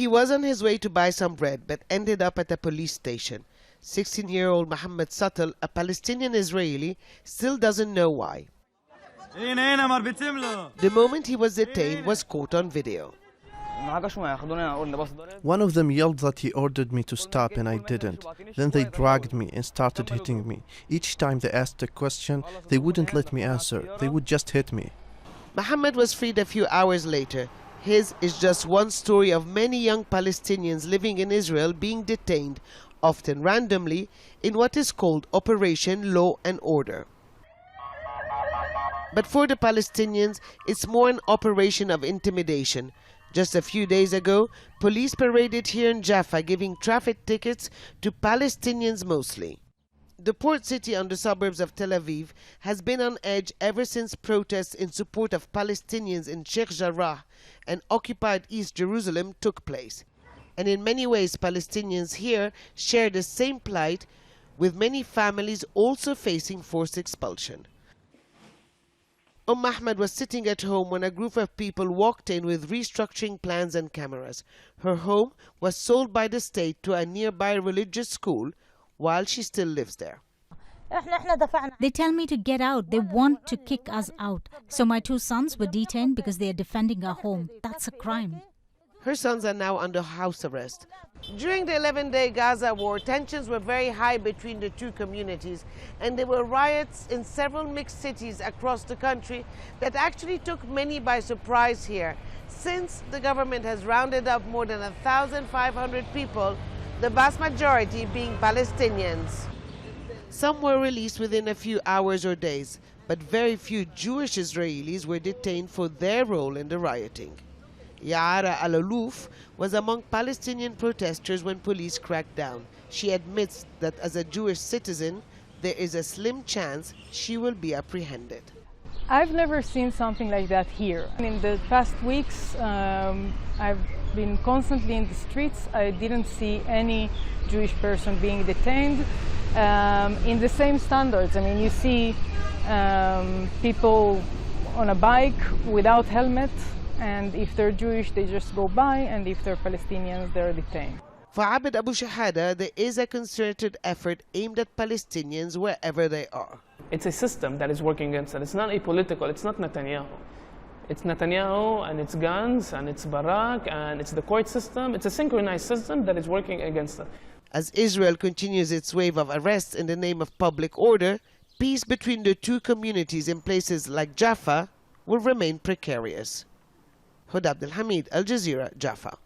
He was on his way to buy some bread but ended up at a police station. 16-year-old Mohammed SATEL, a Palestinian Israeli, still doesn't know why. The moment he was detained was caught on video. One of them yelled that he ordered me to stop and I didn't. Then they dragged me and started hitting me. Each time they asked a question, they wouldn't let me answer. They would just hit me. Mohammed was freed a few hours later. His is just one story of many young Palestinians living in Israel being detained, often randomly, in what is called Operation Law and Order. But for the Palestinians, it's more an operation of intimidation. Just a few days ago, police paraded here in Jaffa giving traffic tickets to Palestinians mostly. The port city on the suburbs of Tel Aviv has been on edge ever since protests in support of Palestinians in Sheikh Jarrah and occupied East Jerusalem took place. And in many ways, Palestinians here share the same plight, with many families also facing forced expulsion. Ahmed was sitting at home when a group of people walked in with restructuring plans and cameras. Her home was sold by the state to a nearby religious school while she still lives there. They tell me to get out. They want to kick us out. So my two sons were detained because they are defending our home. That's a crime. Her sons are now under house arrest. During the 11-day Gaza war, tensions were very high between the two communities, and there were riots in several mixed cities across the country that actually took many by surprise here. Since the government has rounded up more than 1,500 people, the vast majority being Palestinians. Some were released within a few hours or days, but very few Jewish Israelis were detained for their role in the rioting. al-Aluf was among Palestinian protesters when police cracked down. She admits that as a Jewish citizen, there is a slim chance she will be apprehended. I've never seen something like that here. In the past weeks, I've been constantly in the streets. I didn't see any Jewish person being detained in the same standards. I mean, you see people on a bike without helmets, and if they're Jewish, they just go by, and if they're Palestinians, they're detained. For Abed SHIHADEH, there is a concerted effort aimed at Palestinians wherever they are. It's a system that is working against it. It's not apolitical. It's not Netanyahu. It's Netanyahu and its guns and it's Barak and it's the court system. It's a synchronized system that is working against it. As Israel continues its wave of arrests in the name of public order, peace between the two communities in places like Jaffa will remain precarious. Hoda Abdel, Hamid, Al Jazeera, Jaffa.